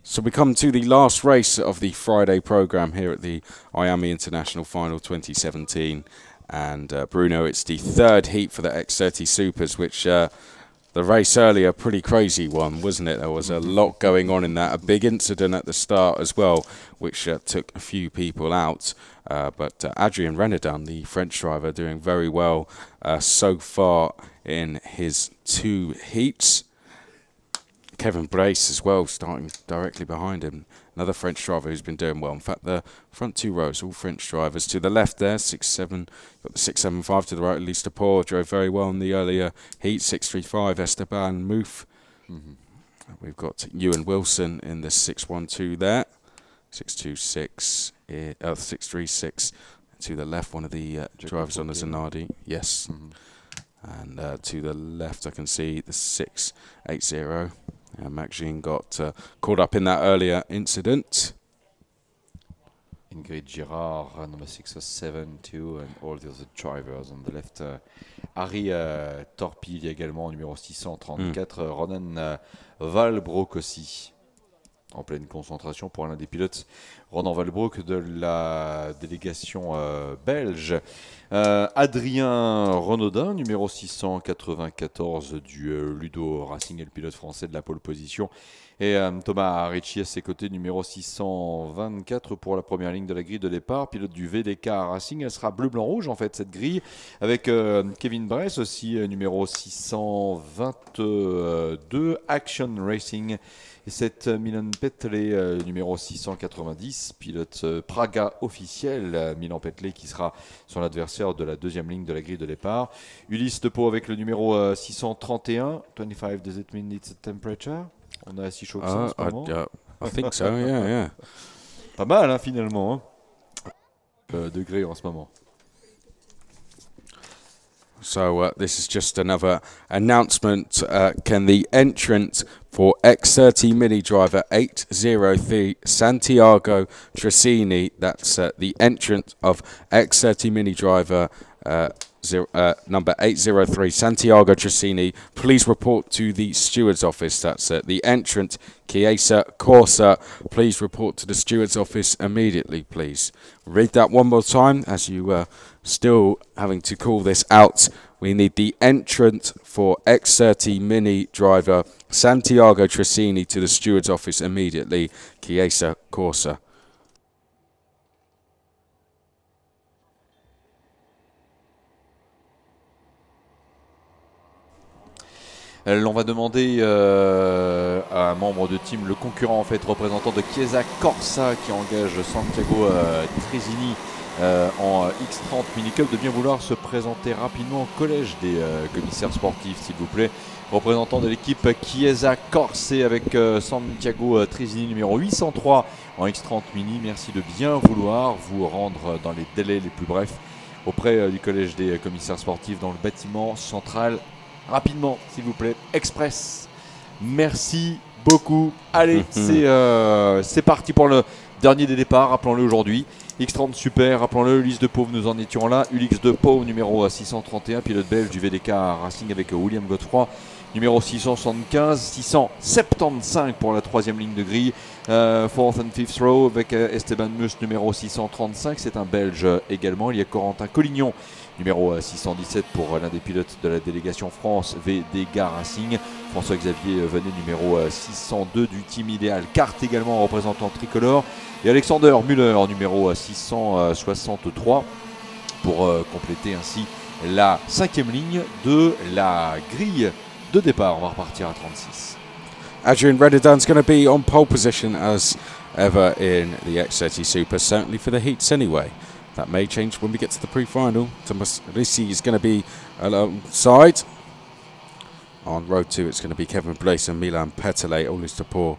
So we come to the last race of the Friday programme here at the Miami International Final 2017. And Bruno, it's the third heat for the X30 Supers, which the race earlier, pretty crazy one, wasn't it? There was a lot going on in that. A big incident at the start as well, which took a few people out. But Adrien Renaudan, the French driver, doing very well so far in his two heats. Kevin Brace as well, starting directly behind him. Another French driver who's been doing well. In fact, the front two rows, all French drivers. To the left there, 6-7, got the 675 to the right. Elise Deport drove very well in the earlier heat. 635, Esteban Muth. We've got Ewan Wilson in the 612 there. 626, 636. To the left, one of the drivers on the Zanardi. Yes. And to the left, I can see the 680. Max Jean got caught up in that earlier incident. Ingrid Girard, number 607 too, and all the other drivers on the left. Harry Torpil également, numéro 634. Ronan Valbroek aussi, en pleine concentration pour l'un des pilotes. Ronan Valbroek de la délégation belge. Adrien Renaudan, numéro 694 du Ludo Racing, et le pilote français de la pole position. Et Thomas Ricci à ses côtés, numéro 624 pour la première ligne de la grille de départ, pilote du VDK Racing. Elle sera bleu-blanc-rouge en fait cette grille, avec Kevin Bress aussi, numéro 622, Action Racing. Et c'est Milan Petley, numéro 690, pilote Praga officiel, Milan Petley qui sera son adversaire de la deuxième ligne de la grille de départ. Ulysse Depot avec le numéro 631, 25, does it mean it's a temperature? On a si chaud que ça en ce moment. I think so, yeah. Pas mal hein, finalement, hein. Degrés en ce moment. So this is just another announcement. Can the entrant for X30 Mini driver 803 Santiago Tracini, that's the entrant of X30 Mini driver number 803 Santiago Tracini, please report to the steward's office. That's the entrant Chiesa Corsa. Please report to the steward's office immediately, please. Read that one more time as you still having to call this out. We need the entrant for X30 Mini driver Santiago Tracini to the steward's office immediately. Chiesa Corsa. On va demander à un membre de team, le concurrent en fait, représentant de Chiesa Corsa qui engage Santiago Trezini en X30 Mini Cup, de bien vouloir se présenter rapidement au collège des commissaires sportifs, s'il vous plaît. Représentant de l'équipe Chiesa Corsa avec Santiago Trezini numéro 803 en X30 Mini. Merci de bien vouloir vous rendre dans les délais les plus brefs auprès du collège des commissaires sportifs dans le bâtiment central. Rapidement, s'il vous plaît, express. Merci beaucoup. Allez, c'est parti pour le dernier des départs, rappelons-le aujourd'hui. X30 Super, rappelons-le, Ulysse Depot, nous en étions là. Ulysse Depot, numéro 631, pilote belge du VDK Racing avec William Godefroy. Numéro 675, 675 pour la troisième ligne de grille. Fourth and fifth row avec Esteban Muth, numéro 635. C'est un Belge également. Il y a Corentin Collignon, numéro 617 pour l'un des pilotes de la délégation France VDK Racing. François-Xavier Venet, numéro 602 du team idéal. Carte également représentant tricolore. Et Alexander Müller, numéro 663 pour compléter ainsi la cinquième ligne de la grille de départ. On va repartir à 36. Adrien Renaudan's going to be on pole position as ever in the X30 Super, certainly for the heats anyway. That may change when we get to the pre-final. Thomas Ricci is going to be alongside. On row 2, it's going to be Kevin Blaise and Milan Petley, Ulysse Depot,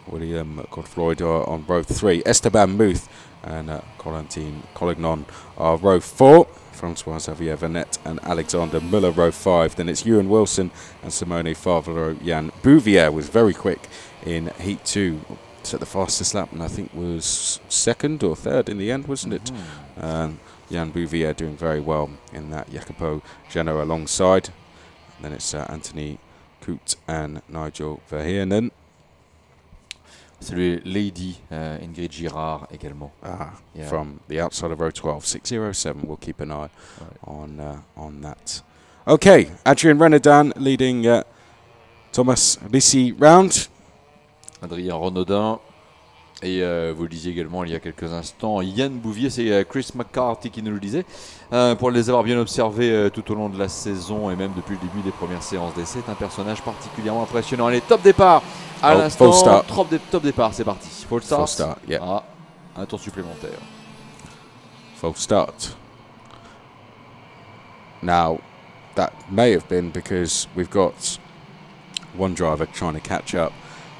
William Godefroy on row 3. Esteban Muth and Corentin Collignon are row 4. Francois Xavier Venet and Alexander Muller, row 5. Then it's Ewan Wilson and Simone Favreau. Jan Bouvier was very quick in Heat 2. Set the fastest lap and I think was second or third in the end, wasn't it? Jan Bouvier doing very well in that. Jacopo Geno alongside. And then it's Anthony Coot and Nigel Verheernen. Salut Lady Ingrid Girard également. From the outside of row 12, 607. We'll keep an eye on that. Okay, Adrien Renaudin leading Thomas Ricci round. Adrien Renaudin. Et vous le disiez également il y a quelques instants, Yann Bouvier, c'est Chris McCarthy qui nous le disait. Pour les avoir bien observés tout au long de la saison et même depuis le début des premières séances d'essai, c'est un personnage particulièrement impressionnant. Allez, top départ à l'instant. Top départ, c'est parti. Full start. Yeah. Un tour supplémentaire. Full start. Now, that may have been because we've got one driver trying to catch up,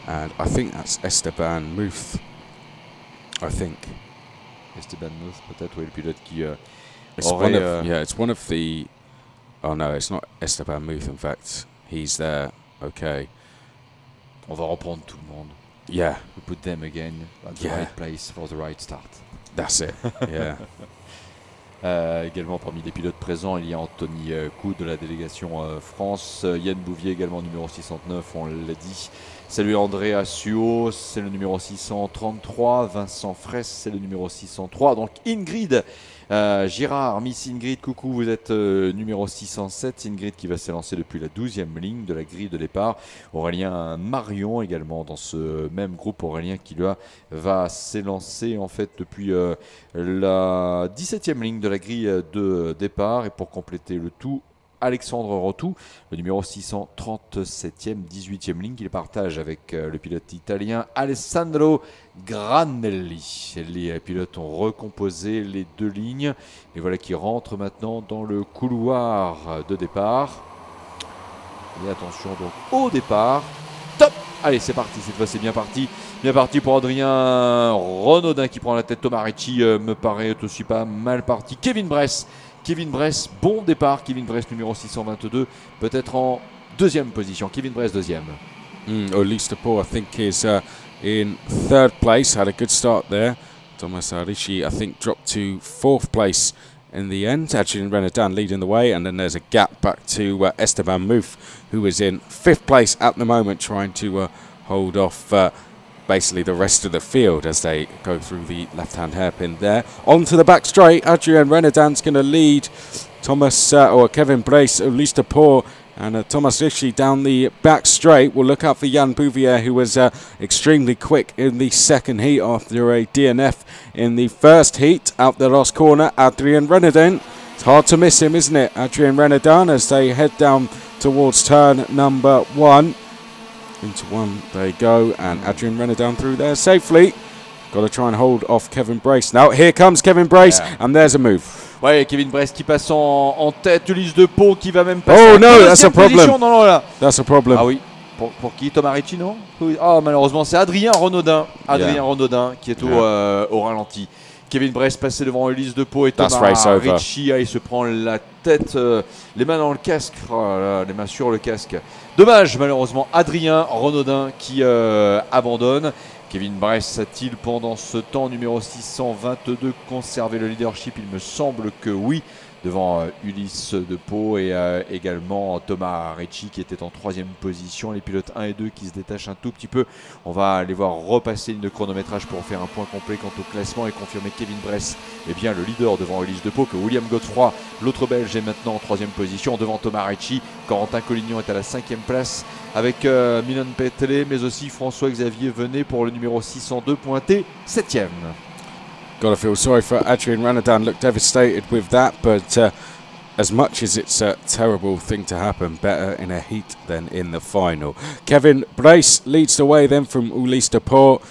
and I think that's Esteban Muth. I think. Esteban Muth, peut-être, oui, le pilote qui it's one of the. Oh no, it's not Esteban Muth. In fact, he's there. Okay. On va reprendre tout le monde. Yeah. We put them again at the right place for the right start. That's it. Yeah. Également parmi les pilotes présents, il y a Anthony Coude de la délégation France, Yann Bouvier également numéro 609, on l'a dit. Salut André Assuo, c'est le numéro 633, Vincent Fraisse, c'est le numéro 603. Donc Ingrid Girard, Miss Ingrid, coucou, vous êtes numéro 607. Ingrid qui va s'élancer depuis la 12e ligne de la grille de départ. Aurélien Marion également dans ce même groupe. Aurélien qui lui va s'élancer en fait depuis la 17e ligne de la grille de départ. Et pour compléter le tout, Alexandre Rotou, le numéro 637e, 18e ligne qu'il partage avec le pilote italien Alessandro Granelli. Les pilotes ont recomposé les deux lignes et voilà qui rentre maintenant dans le couloir de départ. Et attention donc au départ. Top! Allez, c'est parti, cette fois c'est bien parti. Bien parti pour Adrien Renaudin qui prend la tête. Thomas Ricci me paraît aussi pas mal parti. Kevin Bress, bon départ. Kevin Bress, numéro 622, peut-être en deuxième position. Kevin Bress, deuxième. Ulysse Depot, I think, is in third place. Had a good start there. Thomas Ricci, I think, dropped to fourth place in the end. Adrien Renaudin leading the way, and then there's a gap back to Esteban Muth, who is in fifth place at the moment, trying to hold off basically the rest of the field as they go through the left-hand hairpin there. Onto the back straight, Adrien Renaudin's going to lead Kevin Brace, Ulysse Depot, and Thomas Ricci down the back straight. We'll look out for Yann Bouvier, who was extremely quick in the second heat after a DNF in the first heat. Out the last corner, Adrien Renaudin. It's hard to miss him, isn't it? Adrien Renaudin as they head down towards turn number one. Into one they go, and Adrien Renaudin through there safely. Got to try and hold off Kevin Brace. Now here comes Kevin Brace, and there's a move. Ouais, Kevin Brace qui passe en tête, Ulysse Depot qui va même passer. Oh no, that's a problem. Non, là. That's a problem. Ah oui, pour qui? Thomas Ricci, non? Ah, malheureusement, c'est Adrien Renaudin. Renaudin qui est au ralenti. Kevin Brace passé devant Ulysse Depot et Thomas Ricci. Il se prend la tête, les mains dans le casque, les mains sur le casque. Dommage, malheureusement, Adrien Renaudin qui abandonne. Kevin Brace a-t-il pendant ce temps numéro 622 conservé le leadership? Il me semble que oui, devant Ulysse Depot et également Thomas Ricci qui était en troisième position. Les pilotes 1 et 2 qui se détachent un tout petit peu. On va aller voir repasser une de chronométrage pour faire un point complet quant au classement et confirmer Kevin Brace est bien le leader devant Ulysse Depot, que William Godefroy, l'autre belge, est maintenant en troisième position devant Thomas Ricci. Corentin Collignon est à la 5e place avec Milan Petley, mais aussi François-Xavier Venet pour le numéro 602 pointé 7e. Gotta feel sorry for Adrien Renaudin. Looked devastated with that, but as much as it's a terrible thing to happen, better in a heat than in the final. Kevin Brace leads the way then from Ulysse Depot.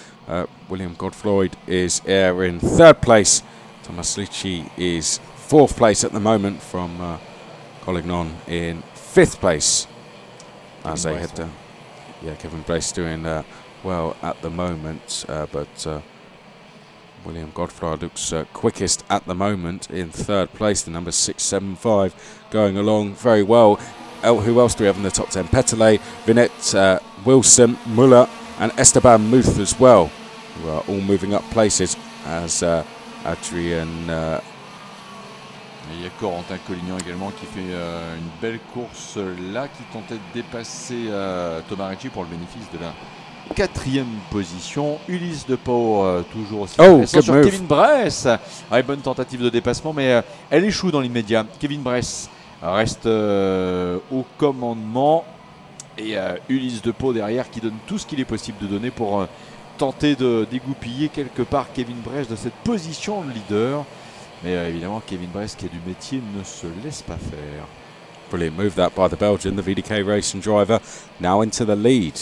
William Godefroy is in third place. Thomas Ricci is fourth place at the moment, from Collignon in fifth place as they head down. Yeah, Kevin Brace doing well at the moment, but William Godefroy looks quickest at the moment in third place, the number 675, going along very well. Who else do we have in the top 10? Petley, Vinet, Wilson, Muller and Esteban Muth as well, who are all moving up places as Adrien... Il y a Corentin Collignon également qui fait une belle course là, qui tentait de dépasser Thomas Ricci pour le bénéfice de la 4e position. Ulysse de Pau, toujours aussi good sur move. Kevin Bress. Bonne tentative de dépassement, mais elle échoue dans l'immédiat. Kevin Bress reste au commandement. Et Ulysse de Pau derrière qui donne tout ce qu'il est possible de donner pour tenter de dégoupiller quelque part Kevin Bress de cette position de leader. Mais évidemment, Kevin Bress qui est du métier ne se laisse pas faire. Brilliant move that by the Belgian, the VDK racing driver, now into the lead.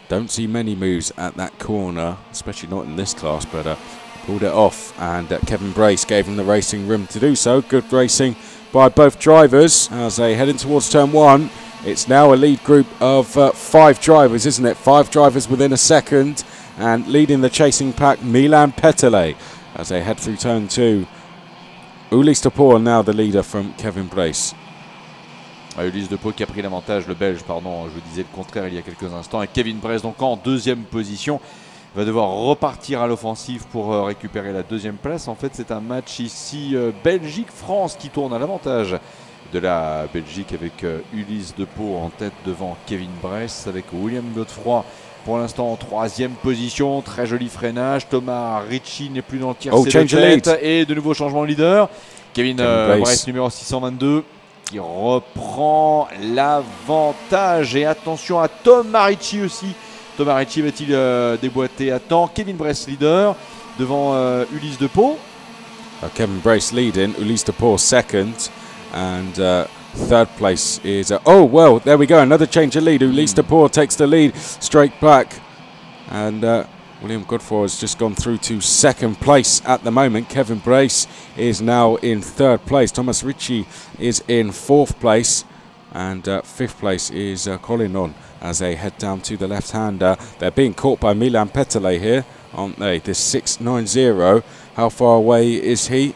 Don't see many moves at that corner, especially not in this class, but pulled it off, and Kevin Brace gave him the racing room to do so. Good racing by both drivers as they head in towards turn 1. It's now a lead group of 5 drivers, isn't it? 5 drivers within a second, and leading the chasing pack, Milan Petele, as they head through turn 2. Ulysse de Pau now the leader from Kevin Brace. Ulysse de Pau qui a pris l'avantage, le Belge, pardon, je disais le contraire il y a quelques instants. Et Kevin Brace donc en 2e position va devoir repartir à l'offensive pour récupérer la 2e place. En fait, c'est un match ici Belgique-France qui tourne à l'avantage de la Belgique avec Ulysse de Pau en tête devant Kevin Brace, avec William Godefroy pour l'instant en 3e position. Très joli freinage. Thomas Ricci n'est plus dans le tiercé de tête et de nouveau changement de leader. Kevin Brace numéro 622 qui reprend l'avantage. Et attention à Thomas Ricci aussi. Thomas Ricci va-t-il déboîter à temps? Kevin Brace leader devant Ulysse de Pau. Kevin Brace leading, Ulysse de Pau second, and third place is oh well, there we go, another change of lead. Ulysse de Pau takes the lead straight back, and William Godefroy has just gone through to second place at the moment. Kevin Brace is now in third place. Thomas Ricci is in 4th place, and 5th place is Colin on as they head down to the left-hander. They're being caught by Milan Petele here, aren't they? This 690. How far away is he?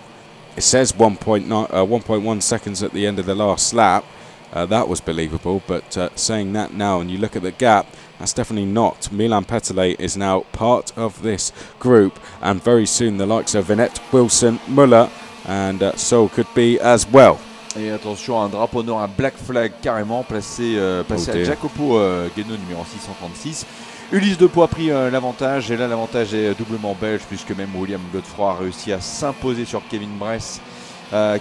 It says 1.1 seconds at the end of the last lap. That was believable, but saying that now and you look at the gap, that's definitely not. Milan Petele is now part of this group, and very soon the likes of Vinette, Wilson, Muller and Sol could be as well. Et attention, un drapeau noir, un black flag carrément passé à Jacopo Gueno numéro 636. Ulysse de Pau a pris l'avantage, et là l'avantage est doublement belge puisque même William Godefroy a réussi à s'imposer sur Kevin Brace,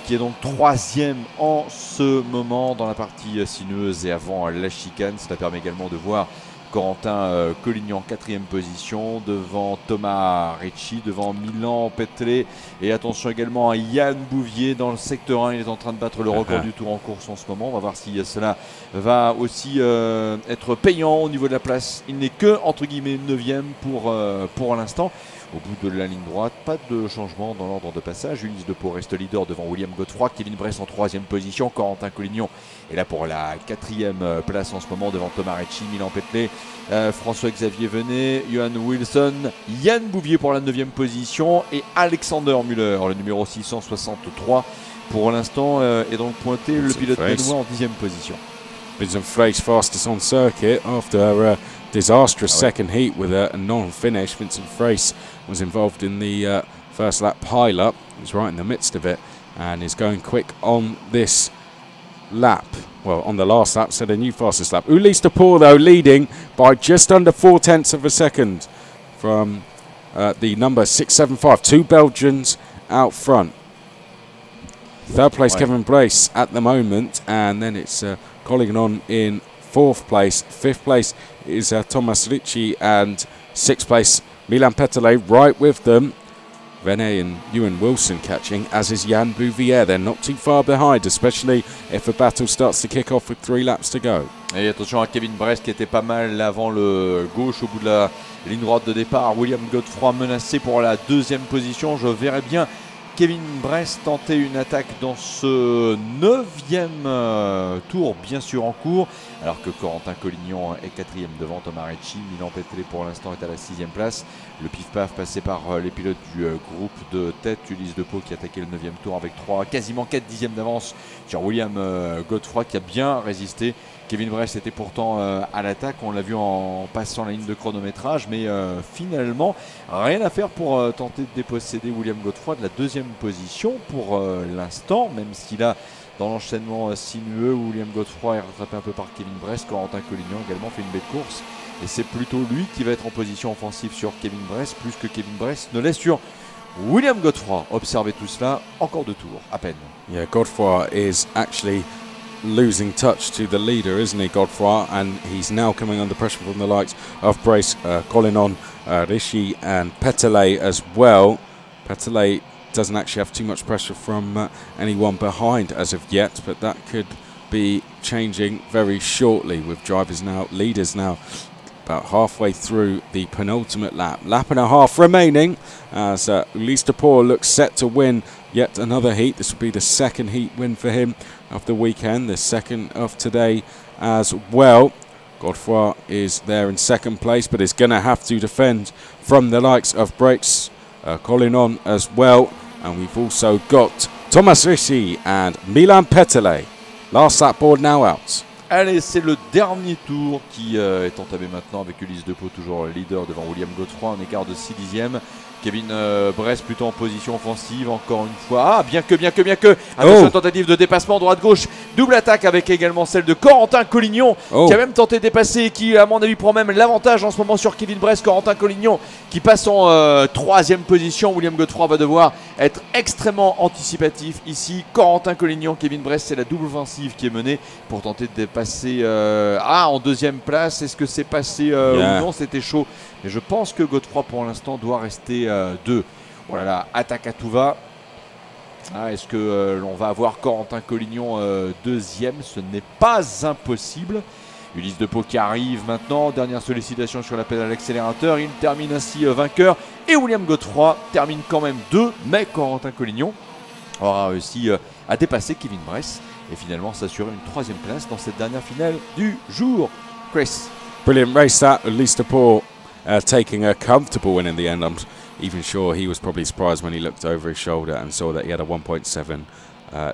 qui est donc 3e en ce moment dans la partie sinueuse et avant la chicane. Cela permet également de voir Corentin Collignon en 4e position devant Thomas Ricci, devant Milan Petele, et attention également à Yann Bouvier dans le secteur 1. Il est en train de battre le record du tour en course en ce moment. On va voir si cela va aussi être payant au niveau de la place. Il n'est que entre guillemets 9e pour l'instant. Au bout de la ligne droite, pas de changement dans l'ordre de passage. Ulysse de Pau reste leader devant William Godefroy. Kevin Brace en 3e position. Corentin Collignon est là pour la 4e place en ce moment devant Thomas Ricci, Milan Petele, François-Xavier Venet, Johan Wilson, Yann Bouvier pour la 9e position et Alexander Müller, le numéro 663 pour l'instant, est donc pointé le pilote danois en 10e position. Vincent Frace fastest on circuit after a disastrous second heat with a non-finish. Vincent Frace was involved in the first lap pile-up. He was right in the midst of it and is going quick on this lap. Well, on the last lap, set a new fastest lap. Ulysse de Pau, though, leading by just under 0.4 of a second from the number 675. 2 Belgians out front. Third place, Kevin Brace at the moment, and then it's Colin on in 4th place. 5th place is Thomas Ricci, and 6th place Milan Petele right with them. Venet and Ewan Wilson catching, as is Yann Bouvier. They're not too far behind, especially if the battle starts to kick off with 3 laps to go. Et attention à Kevin Brace qui était pas mal avant le gauche au bout de la ligne droite de départ. William Godefroy menacé pour la 2e position. Je verrais bien Kevin Brace tenter une attaque dans ce 9e tour, bien sûr en cours, alors que Corentin Collignon est 4e devant Thomas Ricci. Milan Petele pour l'instant est à la 6e place. Le pif-paf passé par les pilotes du groupe de tête. Ulysse de Pau qui a attaqué le 9e tour avec quasiment 4 dixièmes d'avance sur William Godefroy qui a bien résisté. Kevin Brace était pourtant à l'attaque, on l'a vu en passant la ligne de chronométrage, mais finalement rien à faire pour tenter de déposséder William Godefroy de la 2e position pour l'instant, même s'il a dans l'enchaînement sinueux où William Godefroy est rattrapé un peu par Kevin Bress. Corentin Collignon également fait une belle course. Et c'est plutôt lui qui va être en position offensive sur Kevin Bress, plus que Kevin Bress ne l'est sur William Godefroy. Observez tout cela, encore 2 tours, à peine. Yeah, Godefroy is actually losing touch to the leader, isn't he, Godefroy? And he's now coming under pressure from the likes of Brace, Collinon, Rishi and Petelet as well. Petelet doesn't actually have too much pressure from anyone behind as of yet, but that could be changing very shortly with leaders now about halfway through the penultimate lap. Lap and a half remaining as Ulysse Duport looks set to win yet another heat. This will be the second heat win for him of the weekend, the second of today as well. Godefroy is there in second place, but is going to have to defend from the likes of Breaks, Collinon as well. And we've also got Thomas Rishi and Milan Petelet. Last lap board now out. Allez, c'est le dernier tour qui est entamé maintenant avec Ulysse Duport toujours leader devant William Godefroy, un écart de 6 dixièmes. Kevin Bress plutôt en position offensive encore une fois. Ah, bien que. Attention, tentative de dépassement droite-gauche. Double attaque avec également celle de Corentin Collignon qui a même tenté de dépasser et qui, à mon avis, prend même l'avantage en ce moment sur Kevin Bress. Corentin Collignon qui passe en 3e position. William Godefroy va devoir être extrêmement anticipatif ici. Corentin Collignon, Kevin Bress, c'est la double offensive qui est menée pour tenter de dépasser en 2e place. Est-ce que c'est passé ou non? C'était chaud. Mais je pense que Godefroy pour l'instant doit rester 2. Voilà, là, attaque à tout va. Est-ce que l'on va avoir Corentin Collignon 2e? Ce n'est pas impossible. Ulysse Duport qui arrive maintenant. Dernière sollicitation sur la pédale accélérateur. Il termine ainsi vainqueur. Et William Godefroy termine quand même 2. Mais Corentin Collignon aura réussi à dépasser Kevin Bress. Et finalement s'assurer une 3e place dans cette dernière finale du jour. Chris. Brilliant race that. Ulysse Duport taking a comfortable win in the end. I'm even sure he was probably surprised when he looked over his shoulder and saw that he had a 1.7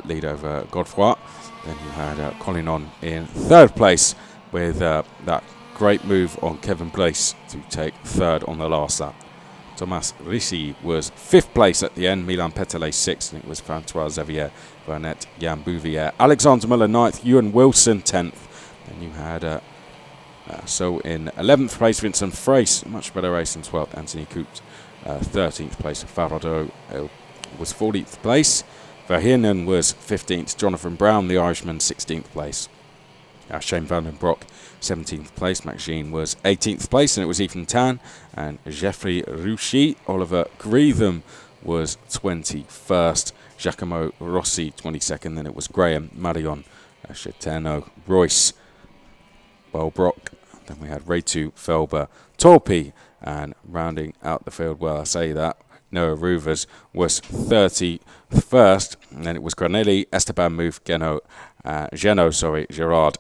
lead over Godefroy. Then you had Collinon in 3rd place with that great move on Kevin Place to take 3rd on the last lap. Thomas Rishi was 5th place at the end, Milan Petelet 6th, and it was Francois Xavier Burnett, Jan Bouvier, Alexander Muller 9th, Ewan Wilson 10th. Then you had so in 11th place, Vincent Frace, much better race in 12th. Anthony Coote, 13th place. Farado was 14th place. Verheenen was 15th. Jonathan Brown, the Irishman, 16th place. Shane Van den Broek, 17th place. Max Jean was 18th place, and it was Ethan Tan. And Geoffrey Rouchy, Oliver Greetham was 21st. Giacomo Rossi, 22nd. Then it was Graham, Marion, Chetano, Royce, Brock. Then we had Retu, Felber, Torpy, and rounding out the field, well, I say that, Noah Ruvers was 31st, and then it was Granelli, Esteban Mouf, Gerard,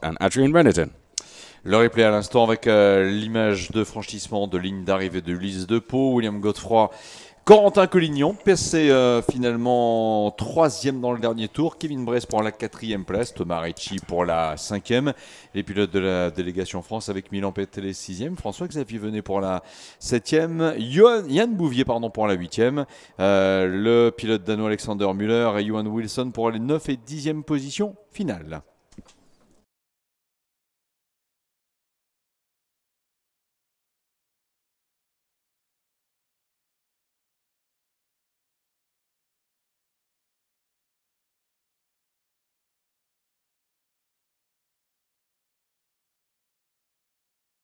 and Adrian Renedin. Le replay à l'instant avec l'image de franchissement de ligne d'arrivée de Ulysse Duport, William Godefroy, Corentin Collignon, passé finalement 3e dans le dernier tour. Kevin Bress pour la 4e place. Thomas Ricci pour la 5e. Les pilotes de la délégation France avec Milan Petelet 6e. François-Xavier Venet pour la 7e. Yann Bouvier pour la 8e. Le pilote danois Alexander Müller et Johan Wilson pour les 9 et 10e positions finales.